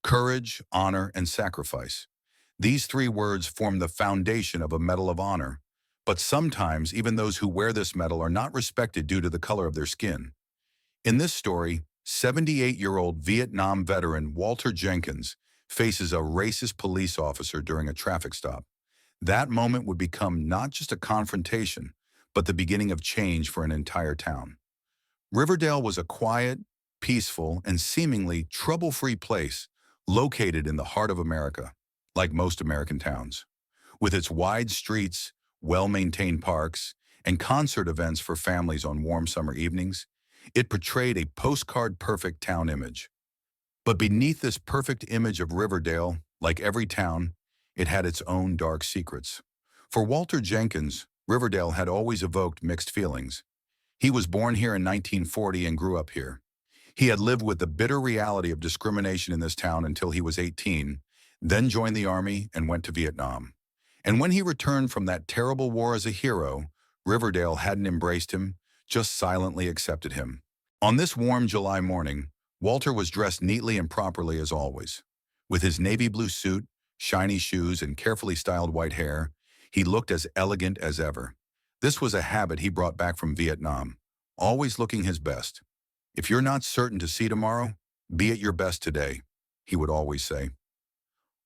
Courage, honor, and sacrifice. These three words form the foundation of a Medal of Honor, but sometimes even those who wear this medal are not respected due to the color of their skin. In this story, 78-year-old Vietnam veteran Walter Jenkins faces a racist police officer during a traffic stop. That moment would become not just a confrontation, but the beginning of change for an entire town. Riverdale was a quiet, peaceful, and seemingly trouble-free place located in the heart of America, like most American towns. With its wide streets, well-maintained parks, and concert events for families on warm summer evenings, it portrayed a postcard-perfect town image. But beneath this perfect image of Riverdale, like every town, it had its own dark secrets. For Walter Jenkins, Riverdale had always evoked mixed feelings. He was born here in 1940 and grew up here. He had lived with the bitter reality of discrimination in this town until he was 18, then joined the Army and went to Vietnam. And when he returned from that terrible war as a hero, Riverdale hadn't embraced him, just silently accepted him. On this warm July morning, Walter was dressed neatly and properly as always. With his navy blue suit, shiny shoes, and carefully styled white hair, he looked as elegant as ever. This was a habit he brought back from Vietnam, always looking his best. "If you're not certain to see tomorrow, be at your best today," he would always say.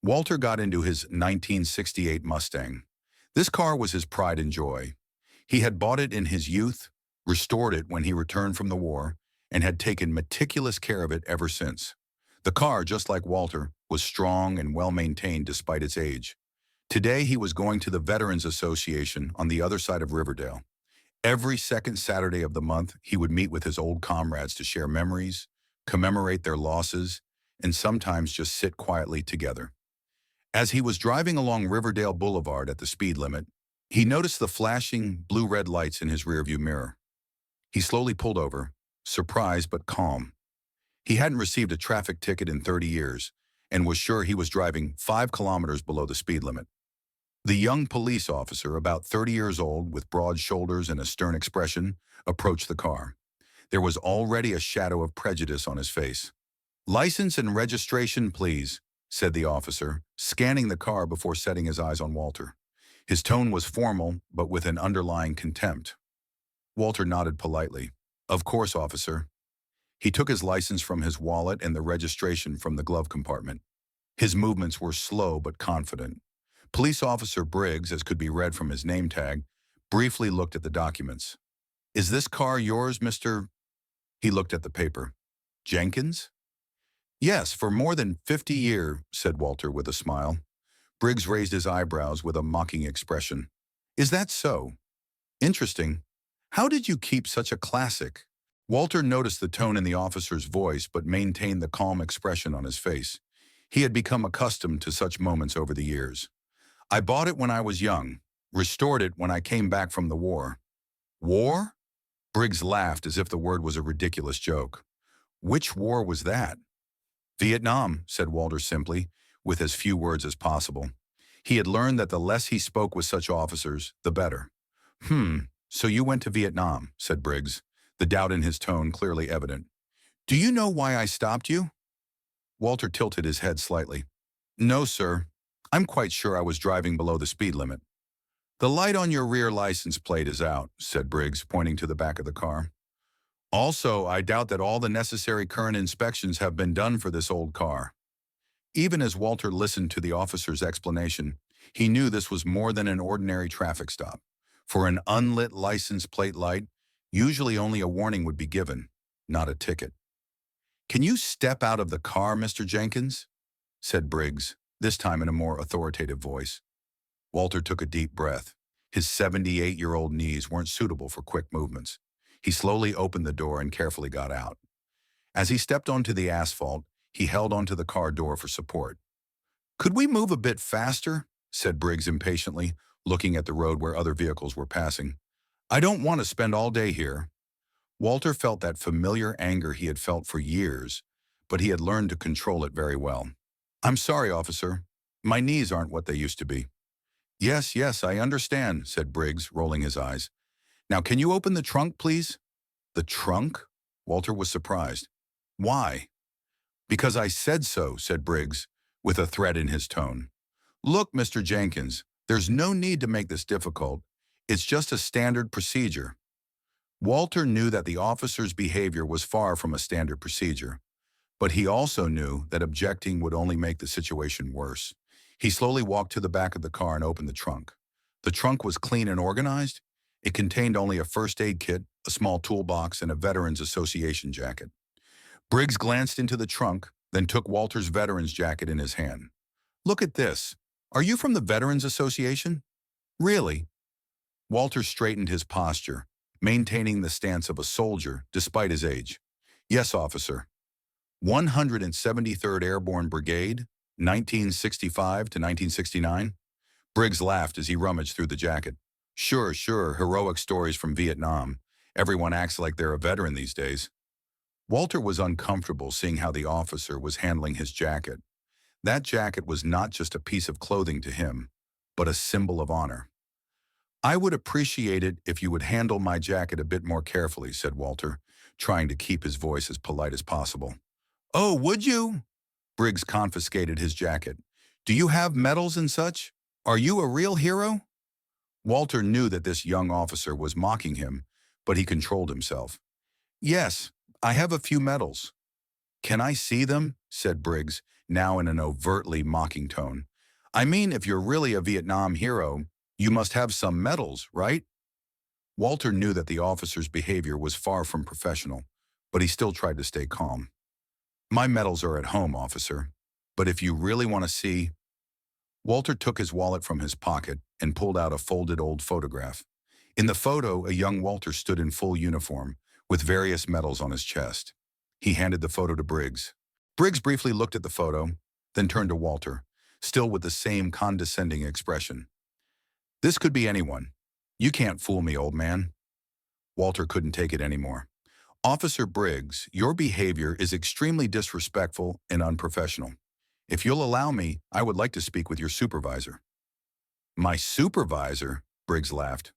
Walter got into his 1968 Mustang. This car was his pride and joy. He had bought it in his youth, restored it when he returned from the war, and had taken meticulous care of it ever since. The car, just like Walter, was strong and well-maintained despite its age. Today, he was going to the Veterans Association on the other side of Riverdale. Every second Saturday of the month, he would meet with his old comrades to share memories, commemorate their losses, and sometimes just sit quietly together. As he was driving along Riverdale Boulevard at the speed limit, he noticed the flashing blue-red lights in his rearview mirror. He slowly pulled over, surprised but calm. He hadn't received a traffic ticket in 30 years and was sure he was driving 5 kilometers below the speed limit. The young police officer, about 30 years old, with broad shoulders and a stern expression, approached the car. There was already a shadow of prejudice on his face. "License and registration, please," said the officer, scanning the car before setting his eyes on Walter. His tone was formal, but with an underlying contempt. Walter nodded politely. "Of course, officer." He took his license from his wallet and the registration from the glove compartment. His movements were slow but confident. Police Officer Briggs, as could be read from his name tag, briefly looked at the documents. "Is this car yours, Mr.?" He looked at the paper. "Jenkins?" "Yes, for more than 50 years," said Walter with a smile. Briggs raised his eyebrows with a mocking expression. "Is that so? Interesting. How did you keep such a classic?" Walter noticed the tone in the officer's voice but maintained the calm expression on his face. He had become accustomed to such moments over the years. "I bought it when I was young, restored it when I came back from the war." "War?" Briggs laughed as if the word was a ridiculous joke. "Which war was that?" "Vietnam," said Walter simply, with as few words as possible. He had learned that the less he spoke with such officers, the better. So you went to Vietnam," said Briggs, the doubt in his tone clearly evident. "Do you know why I stopped you?" Walter tilted his head slightly. "No, sir. I'm quite sure I was driving below the speed limit." "The light on your rear license plate is out," said Briggs, pointing to the back of the car. "Also, I doubt that all the necessary current inspections have been done for this old car." Even as Walter listened to the officer's explanation, he knew this was more than an ordinary traffic stop. For an unlit license plate light, usually only a warning would be given, not a ticket. "Can you step out of the car, Mr. Jenkins?" said Briggs, this time in a more authoritative voice. Walter took a deep breath. His 78-year-old knees weren't suitable for quick movements. He slowly opened the door and carefully got out. As he stepped onto the asphalt, he held onto the car door for support. "Could we move a bit faster?" said Briggs impatiently, looking at the road where other vehicles were passing. "I don't want to spend all day here." Walter felt that familiar anger he had felt for years, but he had learned to control it very well. "I'm sorry, officer. My knees aren't what they used to be." Yes, I understand," said Briggs, rolling his eyes. "Now, can you open the trunk, please?" "The trunk?" Walter was surprised. "Why?" "Because I said so," said Briggs, with a threat in his tone. "Look, Mr. Jenkins, there's no need to make this difficult. It's just a standard procedure." Walter knew that the officer's behavior was far from a standard procedure, but he also knew that objecting would only make the situation worse. He slowly walked to the back of the car and opened the trunk. The trunk was clean and organized. It contained only a first aid kit, a small toolbox, and a Veterans Association jacket. Briggs glanced into the trunk, then took Walter's veterans jacket in his hand. "Look at this. Are you from the Veterans Association?" "Really?" Walter straightened his posture, maintaining the stance of a soldier despite his age. "Yes, officer. 173rd Airborne Brigade, 1965 to 1969. Briggs laughed as he rummaged through the jacket. Sure, heroic stories from Vietnam. Everyone acts like they're a veteran these days." Walter was uncomfortable seeing how the officer was handling his jacket. That jacket was not just a piece of clothing to him, but a symbol of honor. "I would appreciate it if you would handle my jacket a bit more carefully," said Walter, trying to keep his voice as polite as possible. "Oh, would you?" Briggs confiscated his jacket. "Do you have medals and such? Are you a real hero?" Walter knew that this young officer was mocking him, but he controlled himself. "Yes, I have a few medals." "Can I see them?" said Briggs, now in an overtly mocking tone. "I mean, if you're really a Vietnam hero, you must have some medals, right?" Walter knew that the officer's behavior was far from professional, but he still tried to stay calm. "My medals are at home, officer. But if you really want to see—" Walter took his wallet from his pocket and pulled out a folded old photograph. In the photo, a young Walter stood in full uniform, with various medals on his chest. He handed the photo to Briggs. Briggs briefly looked at the photo, then turned to Walter, still with the same condescending expression. "This could be anyone. You can't fool me, old man." Walter couldn't take it anymore. "Officer Briggs, your behavior is extremely disrespectful and unprofessional. If you'll allow me, I would like to speak with your supervisor." "My supervisor?" Briggs laughed.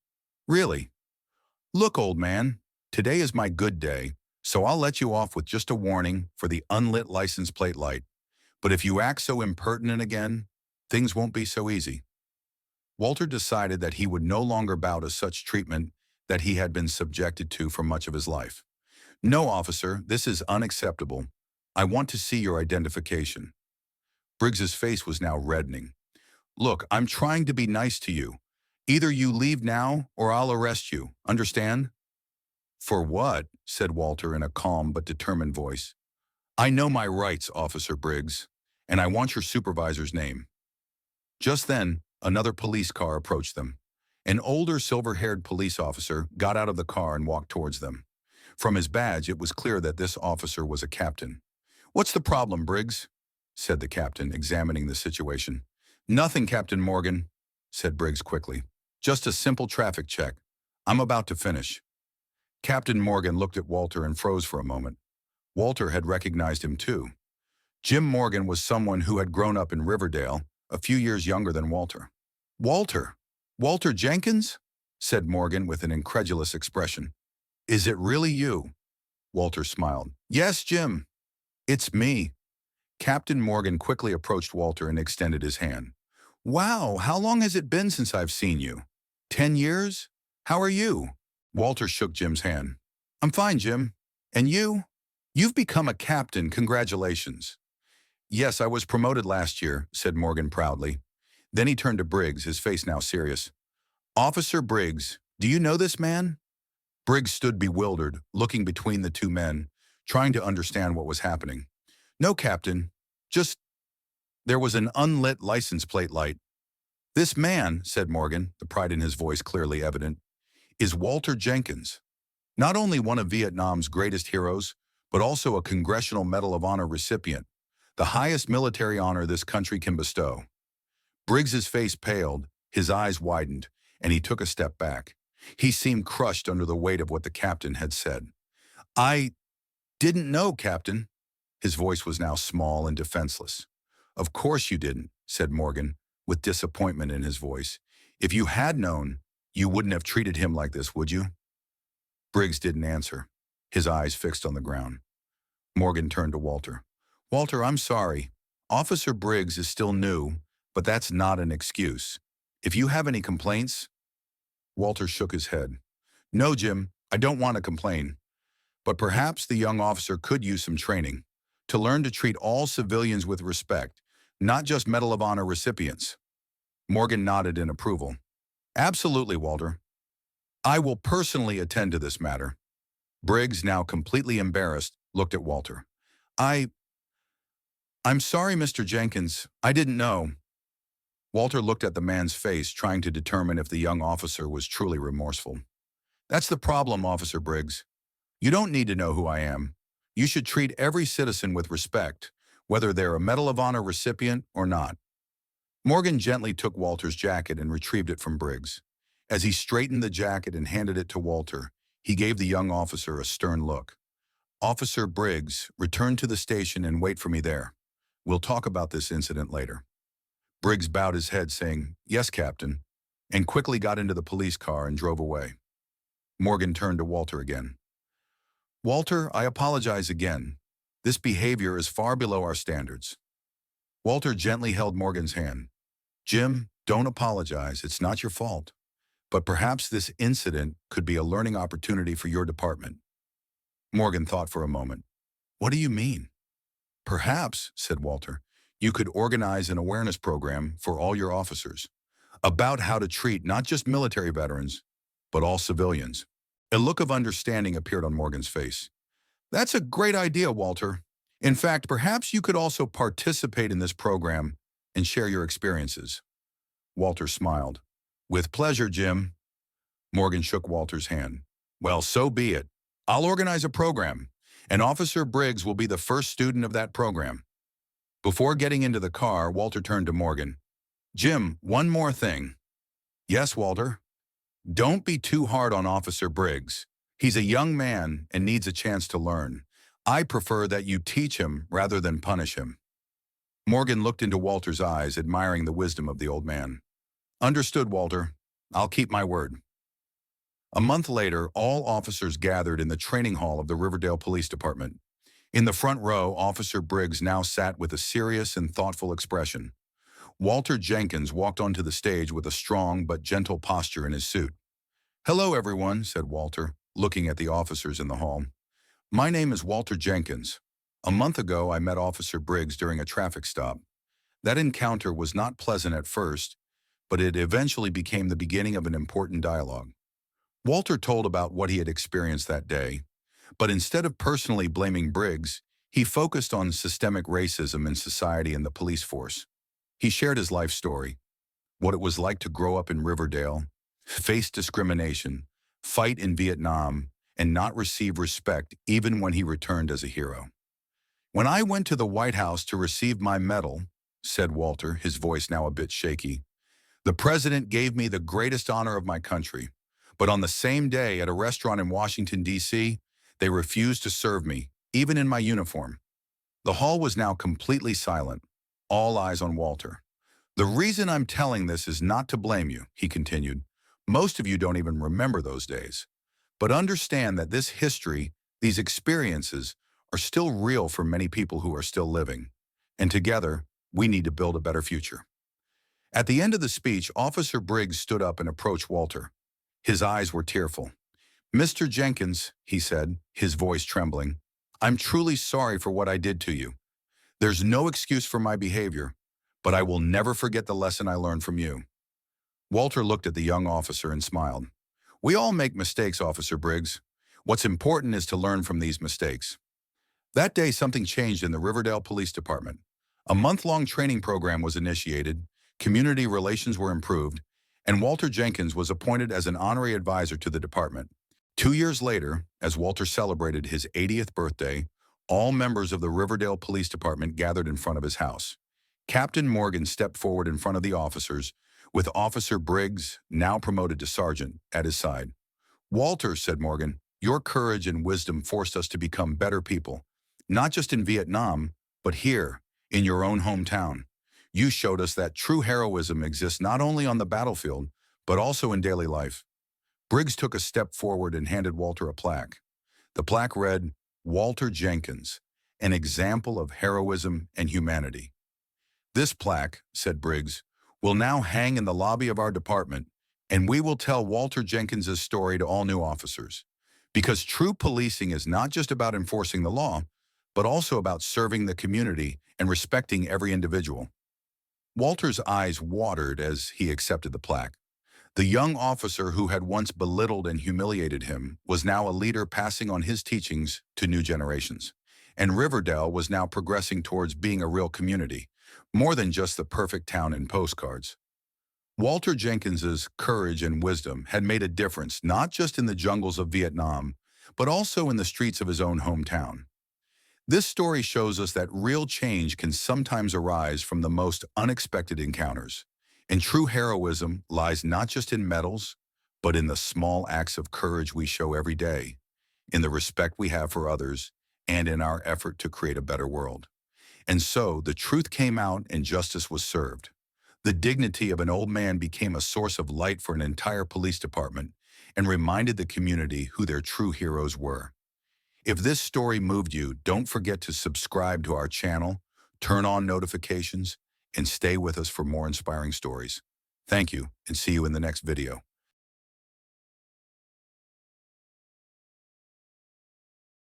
"Really? Look, old man, today is my good day, so I'll let you off with just a warning for the unlit license plate light. But if you act so impertinent again, things won't be so easy." Walter decided that he would no longer bow to such treatment that he had been subjected to for much of his life. "No, officer, this is unacceptable. I want to see your identification." Briggs's face was now reddening. "Look, I'm trying to be nice to you. Either you leave now or I'll arrest you. Understand?" "For what?" said Walter in a calm but determined voice. "I know my rights, Officer Briggs, and I want your supervisor's name." Just then, another police car approached them. An older silver-haired police officer got out of the car and walked towards them. From his badge, it was clear that this officer was a captain. "What's the problem, Briggs?" said the captain, examining the situation. "Nothing, Captain Morgan," said Briggs quickly. "Just a simple traffic check. I'm about to finish." Captain Morgan looked at Walter and froze for a moment. Walter had recognized him too. Jim Morgan was someone who had grown up in Riverdale, a few years younger than Walter. "Walter? Walter Jenkins?" said Morgan with an incredulous expression. "Is it really you?" Walter smiled. "Yes, Jim. It's me." Captain Morgan quickly approached Walter and extended his hand. "Wow, how long has it been since I've seen you? 10 years? How are you?" Walter shook Jim's hand. "I'm fine, Jim. And you? You've become a captain. Congratulations." "Yes, I was promoted last year," said Morgan proudly. Then he turned to Briggs, his face now serious. "Officer Briggs, do you know this man?" Briggs stood bewildered, looking between the two men, trying to understand what was happening. "No, Captain. Just, there was an unlit license plate light." "This man," said Morgan, the pride in his voice clearly evident, "is Walter Jenkins. Not only one of Vietnam's greatest heroes, but also a Congressional Medal of Honor recipient, the highest military honor this country can bestow." Briggs's face paled, his eyes widened, and he took a step back. He seemed crushed under the weight of what the captain had said. "I didn't know, Captain." His voice was now small and defenseless. "Of course you didn't," said Morgan, with disappointment in his voice. "If you had known, you wouldn't have treated him like this, would you?" Briggs didn't answer, his eyes fixed on the ground. Morgan turned to Walter. Walter, I'm sorry. Officer Briggs is still new, but that's not an excuse. If you have any complaints, Walter shook his head. No, Jim, I don't want to complain. But perhaps the young officer could use some training to learn to treat all civilians with respect, not just Medal of Honor recipients. Morgan nodded in approval. Absolutely, Walter. I will personally attend to this matter. Briggs, now completely embarrassed, looked at Walter. I, I'm sorry, Mr. Jenkins. I didn't know. Walter looked at the man's face, trying to determine if the young officer was truly remorseful. That's the problem, Officer Briggs. You don't need to know who I am. You should treat every citizen with respect, whether they're a Medal of Honor recipient or not. Morgan gently took Walter's jacket and retrieved it from Briggs. As he straightened the jacket and handed it to Walter, he gave the young officer a stern look. Officer Briggs, return to the station and wait for me there. We'll talk about this incident later. Briggs bowed his head, saying, Yes, Captain, and quickly got into the police car and drove away. Morgan turned to Walter again. Walter, I apologize again. This behavior is far below our standards. Walter gently held Morgan's hand. Jim, don't apologize. It's not your fault. But perhaps this incident could be a learning opportunity for your department. Morgan thought for a moment. What do you mean? Perhaps, said Walter, you could organize an awareness program for all your officers about how to treat not just military veterans, but all civilians. A look of understanding appeared on Morgan's face. That's a great idea, Walter. In fact, perhaps you could also participate in this program and share your experiences. Walter smiled. With pleasure, Jim. Morgan shook Walter's hand. Well, so be it. I'll organize a program, and Officer Briggs will be the first student of that program. Before getting into the car, Walter turned to Morgan. Jim, one more thing. Yes, Walter? Don't be too hard on Officer Briggs. He's a young man and needs a chance to learn. I prefer that you teach him rather than punish him. Morgan looked into Walter's eyes, admiring the wisdom of the old man. Understood, Walter. I'll keep my word. A month later, all officers gathered in the training hall of the Riverdale Police Department. In the front row, Officer Briggs now sat with a serious and thoughtful expression. Walter Jenkins walked onto the stage with a strong but gentle posture in his suit. Hello, everyone, said Walter, looking at the officers in the hall. My name is Walter Jenkins. A month ago, I met Officer Briggs during a traffic stop. That encounter was not pleasant at first, but it eventually became the beginning of an important dialogue. Walter told about what he had experienced that day, but instead of personally blaming Briggs, he focused on systemic racism in society and the police force. He shared his life story, what it was like to grow up in Riverdale, face discrimination, fight in Vietnam, and not receive respect even when he returned as a hero. When I went to the White House to receive my medal, said Walter, his voice now a bit shaky, the president gave me the greatest honor of my country. But on the same day at a restaurant in Washington, D.C., they refused to serve me, even in my uniform. The hall was now completely silent, all eyes on Walter. The reason I'm telling this is not to blame you, he continued. Most of you don't even remember those days. But understand that this history, these experiences, are still real for many people who are still living. And together, we need to build a better future. At the end of the speech, Officer Briggs stood up and approached Walter. His eyes were tearful. Mr. Jenkins, he said, his voice trembling, I'm truly sorry for what I did to you. There's no excuse for my behavior, but I will never forget the lesson I learned from you. Walter looked at the young officer and smiled. We all make mistakes, Officer Briggs. What's important is to learn from these mistakes. That day, something changed in the Riverdale Police Department. A month-long training program was initiated, community relations were improved, and Walter Jenkins was appointed as an honorary advisor to the department. 2 years later, as Walter celebrated his 80th birthday, all members of the Riverdale Police Department gathered in front of his house. Captain Morgan stepped forward in front of the officers, with Officer Briggs, now promoted to sergeant, at his side. Walter, said Morgan, your courage and wisdom forced us to become better people, not just in Vietnam, but here, in your own hometown. You showed us that true heroism exists not only on the battlefield, but also in daily life. Briggs took a step forward and handed Walter a plaque. The plaque read, Walter Jenkins, an example of heroism and humanity. "This plaque," said Briggs, "will now hang in the lobby of our department, and we will tell Walter Jenkins's story to all new officers. Because true policing is not just about enforcing the law, but also about serving the community and respecting every individual." Walter's eyes watered as he accepted the plaque. The young officer who had once belittled and humiliated him was now a leader passing on his teachings to new generations. And Riverdale was now progressing towards being a real community, more than just the perfect town in postcards. Walter Jenkins's courage and wisdom had made a difference not just in the jungles of Vietnam, but also in the streets of his own hometown. This story shows us that real change can sometimes arise from the most unexpected encounters. And true heroism lies not just in medals, but in the small acts of courage we show every day, in the respect we have for others, and in our effort to create a better world. And so the truth came out and justice was served. The dignity of an old man became a source of light for an entire police department and reminded the community who their true heroes were. If this story moved you, don't forget to subscribe to our channel, turn on notifications, and stay with us for more inspiring stories. Thank you, and see you in the next video.